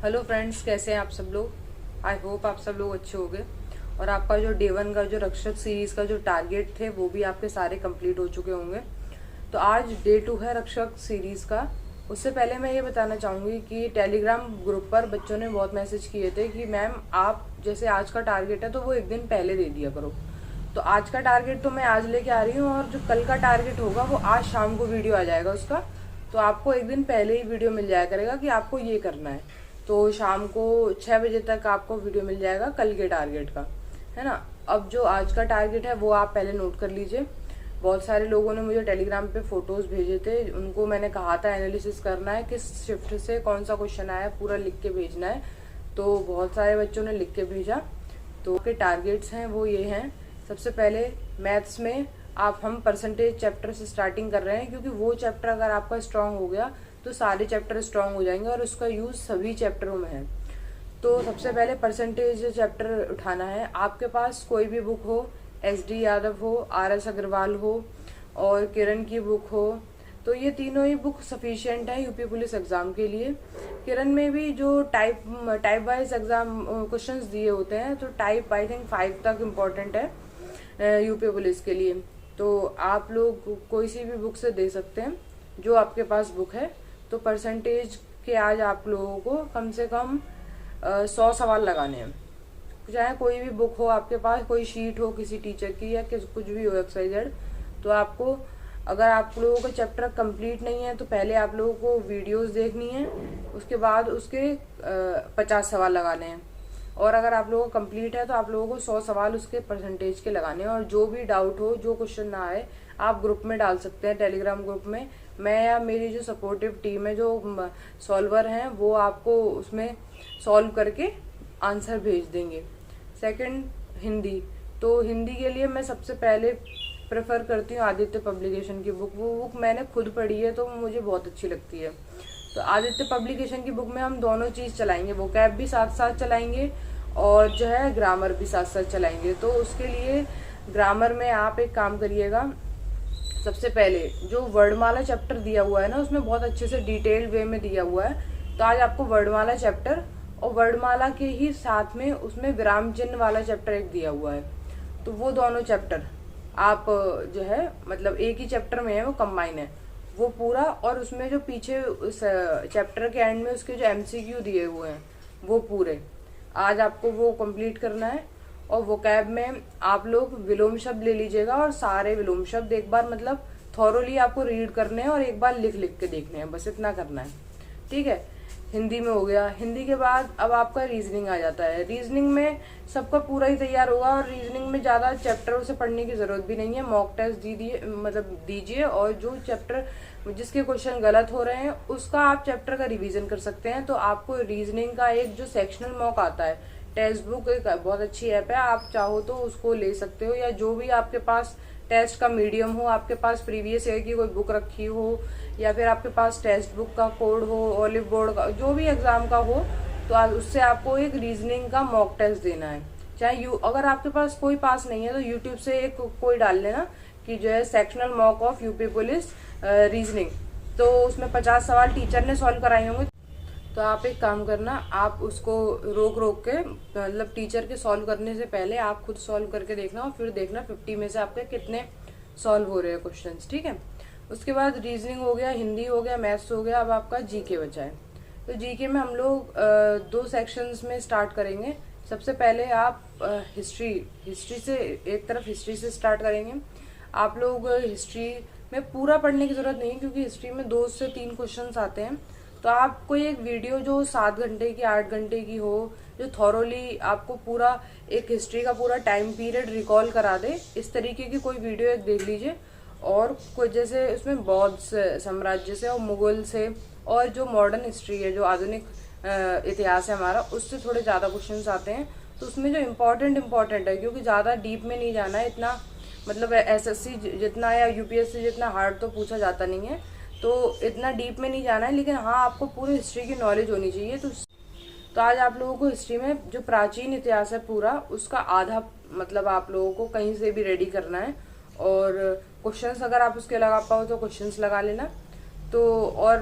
Hello friends, कैसे हैं आप सब लोग। आई होप आप सब लोग अच्छे होंगे और आपका जो डे 1 का जो रक्षक सीरीज का जो टारगेट थे वो भी आपके सारे कंप्लीट हो चुके होंगे। तो आज डे 2 है रक्षक सीरीज का। उससे पहले मैं ये बताना चाहूंगी कि टेलीग्राम ग्रुप पर बच्चों ने बहुत मैसेज किए थे कि मैम आप जैसे आज का टारगेट है तो वो एक दिन पहले दे दिया करो। तो आज का टारगेट तो मैं आज लेके आ रही हूँ और जो कल का टारगेट होगा वो आज शाम को वीडियो आ जाएगा उसका। तो आपको एक दिन पहले ही वीडियो मिल जाया करेगा कि आपको ये करना है। तो शाम को 6 बजे तक आपको वीडियो मिल जाएगा कल के टारगेट का, है ना। अब जो आज का टारगेट है वो आप पहले नोट कर लीजिए। बहुत सारे लोगों ने मुझे टेलीग्राम पे फोटोज भेजे थे, उनको मैंने कहा था एनालिसिस करना है, किस शिफ्ट से कौन सा क्वेश्चन आया पूरा लिख के भेजना है। तो बहुत सारे बच्चों ने लिख के भेजा। तो के टारगेट्स हैं वो ये हैं। सबसे पहले मैथ्स में हम परसेंटेज चैप्टर से स्टार्टिंग कर रहे हैं, क्योंकि वो चैप्टर अगर आपका स्ट्रांग हो गया तो सारे चैप्टर स्ट्रांग हो जाएंगे और उसका यूज सभी चैप्टरों में है। तो सबसे पहले परसेंटेज चैप्टर उठाना है। आपके पास कोई भी बुक हो, SD यादव हो, RS अग्रवाल हो और किरण की बुक हो, तो ये तीनों ही बुक सफिशिएंट है यूपी पुलिस एग्जाम के लिए। किरण में भी जो टाइप वाइज एग्जाम क्वेश्चंस दिए होते हैं, तो टाइप आई थिंक 5 तक इम्पोर्टेंट है यूपी पुलिस के लिए। तो आप लोग कोई सी भी बुक से दे सकते हैं जो आपके पास बुक है। तो परसेंटेज के आज आप लोगों को कम से कम 100 सवाल लगाने हैं। चाहे कोई भी बुक हो आपके पास, कोई शीट हो किसी टीचर की या कुछ भी हो XYZ, तो आपको अगर आप लोगों का चैप्टर कंप्लीट नहीं है तो पहले आप लोगों को वीडियोस देखनी है, उसके बाद उसके 50 सवाल लगाने हैं। और अगर आप लोगों का कंप्लीट है तो आप लोगों को 100 सवाल उसके परसेंटेज के लगाने हैं। और जो भी डाउट हो, जो क्वेश्चन ना आए, आप ग्रुप में डाल सकते हैं टेलीग्राम ग्रुप में। मैं या मेरी जो सपोर्टिव टीम है, जो सॉल्वर हैं, वो आपको उसमें सॉल्व करके आंसर भेज देंगे। सेकंड, हिंदी। तो हिंदी के लिए मैं सबसे पहले प्रेफर करती हूँ आदित्य पब्लिकेशन की बुक। वो बुक मैंने खुद पढ़ी है तो मुझे बहुत अच्छी लगती है। तो आदित्य पब्लिकेशन की बुक में हम दोनों चीज चलाएंगे, वोकैब भी साथ साथ चलाएंगे और जो है ग्रामर भी साथ साथ चलाएंगे। तो उसके लिए ग्रामर में आप एक काम करिएगा। सबसे पहले जो वर्णमाला चैप्टर दिया हुआ है ना, उसमें बहुत अच्छे से डिटेल्ड वे में दिया हुआ है। तो आज आपको वर्णमाला चैप्टर और वर्णमाला के ही साथ में उसमें विराम चिन्ह वाला चैप्टर एक दिया हुआ है, तो वो दोनों चैप्टर आप जो है मतलब एक ही चैप्टर में है, वो कंबाइन है वो पूरा। और उसमें जो पीछे उस चैप्टर के एंड में उसके जो MCQ दिए हुए हैं वो पूरे आज आपको वो कंप्लीट करना है। और वोकैब में आप लोग विलोम शब्द ले लीजिएगा और सारे विलोम शब्द एक बार मतलब थॉरोली आपको रीड करने हैं और एक बार लिख लिख के देखने हैं, बस इतना करना है, ठीक है। हिंदी में हो गया। हिंदी के बाद अब आपका रीजनिंग आ जाता है। रीजनिंग में सबका पूरा ही तैयार होगा और रीजनिंग में ज्यादा चैप्टरों से पढ़ने की जरूरत भी नहीं है। मॉक टेस्ट दीजिए और जो चैप्टर जिसके क्वेश्चन गलत हो रहे हैं उसका आप चैप्टर का रिवीजन कर सकते हैं। तो आपको रीजनिंग का एक जो सेक्शनल मॉक आता है, टेक्स्ट बुक एक बहुत अच्छी ऐप है, आप चाहो तो उसको ले सकते हो। या जो भी आपके पास टेस्ट का मीडियम हो, आपके पास प्रीवियस ईयर की कोई बुक रखी हो या फिर आपके पास टेक्स्ट बुक का कोड हो, ओलिव बोर्ड का, जो भी एग्जाम का हो, तो उससे आपको एक रीजनिंग का मॉक टेस्ट देना है। चाहे अगर आपके पास कोई पास नहीं है तो यूट्यूब से एक कोई डाल लेना कि जो है sectional mock of UP police reasoning, तो उसमें 50 सवाल टीचर ने सॉल्व कराए होंगे। तो आप एक काम करना, आप उसको रोक रोक के मतलब टीचर के सॉल्व करने से पहले आप खुद सॉल्व करके देखना और फिर देखना 50 में से आपके कितने सॉल्व हो रहे हैं क्वेश्चंस, ठीक है। उसके बाद रीजनिंग हो गया, हिंदी हो गया, मैथ्स हो गया, अब आपका GK बचा है। तो GK में हम लोग 2 सेक्शंस में स्टार्ट करेंगे। सबसे पहले आप हिस्ट्री से एक तरफ हिस्ट्री से स्टार्ट करेंगे। आप लोग हिस्ट्री में पूरा पढ़ने की जरूरत नहीं है, क्योंकि हिस्ट्री में 2 से 3 क्वेश्चन आते हैं। तो आप कोई एक वीडियो जो 7 घंटे की 8 घंटे की हो, जो थॉरोली आपको पूरा एक हिस्ट्री का पूरा टाइम पीरियड रिकॉल करा दे, इस तरीके की कोई वीडियो एक देख लीजिए। और कुछ जैसे उसमें बौद्ध साम्राज्य से और मुगल से और जो मॉडर्न हिस्ट्री है, जो आधुनिक इतिहास है हमारा, उससे थोड़े ज्यादा क्वेश्चंस आते हैं। तो उसमें जो इम्पोर्टेंट है, क्योंकि ज्यादा डीप में नहीं जाना है, इतना मतलब SSC जितना या UPSC जितना हार्ड तो पूछा जाता नहीं है, तो इतना डीप में नहीं जाना है। लेकिन हाँ, आपको पूरी हिस्ट्री की नॉलेज होनी चाहिए। तो आज आप लोगों को हिस्ट्री में जो प्राचीन इतिहास है पूरा, उसका आधा मतलब आप लोगों को कहीं से भी रेडी करना है। और क्वेश्चंस अगर आप उसके लगा पाओ तो क्वेश्चंस लगा लेना। तो और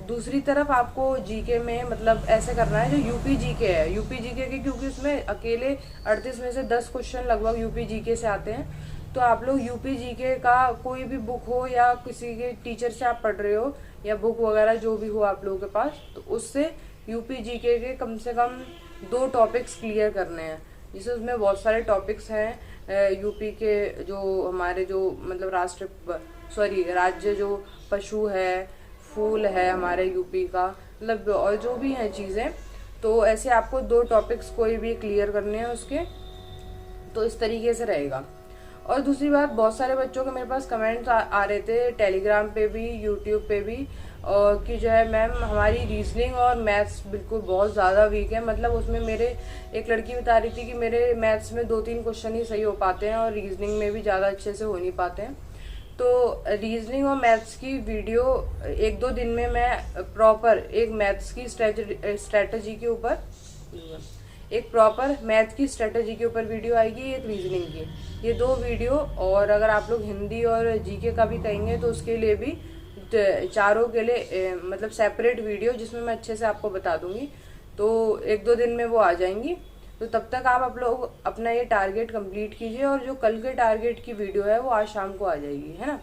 दूसरी तरफ आपको जीके में मतलब ऐसे करना है, जो यूपी जीके है, यूपी जीके के, क्योंकि उसमें अकेले 38 में से 10 क्वेश्चन लगभग यूपी जीके से आते हैं। तो आप लोग यूपी जीके का कोई भी बुक हो या किसी के टीचर से आप पढ़ रहे हो या बुक वगैरह जो भी हो आप लोगों के पास, तो उससे यूपी जीके के कम से कम 2 टॉपिक्स क्लियर करने हैं। जैसे उसमें बहुत सारे टॉपिक्स हैं यूपी के, जो हमारे जो मतलब राज्य जो पशु है, फूल है हमारे यूपी का, मतलब और जो भी हैं चीज़ें, तो ऐसे आपको 2 टॉपिक्स कोई भी क्लियर करने हैं उसके। तो इस तरीके से रहेगा। और दूसरी बात, बहुत सारे बच्चों के मेरे पास कमेंट्स आ रहे थे टेलीग्राम पे भी, यूट्यूब पे भी, और कि जो है मैम हमारी रीजनिंग और मैथ्स बिल्कुल बहुत ज़्यादा वीक है। मतलब उसमें मेरे एक लड़की बता रही थी कि मेरे मैथ्स में 2-3 क्वेश्चन ही सही हो पाते हैं और रीजनिंग में भी ज़्यादा अच्छे से हो नहीं पाते हैं। तो रीजनिंग और मैथ्स की वीडियो 1-2 दिन में मैं प्रॉपर एक मैथ्स की स्ट्रेटजी के ऊपर, एक प्रॉपर मैथ की स्ट्रेटजी के ऊपर वीडियो आएगी, एक रीजनिंग की, ये 2 वीडियो। और अगर आप लोग हिंदी और जीके का भी कहेंगे तो उसके लिए भी चारों के लिए मतलब सेपरेट वीडियो, जिसमें मैं अच्छे से आपको बता दूंगी। तो 1-2 दिन में वो आ जाएंगी। तो तब तक आप लोग अपना ये टारगेट कंप्लीट कीजिए, और जो कल के टारगेट की वीडियो है वो आज शाम को आ जाएगी, है ना।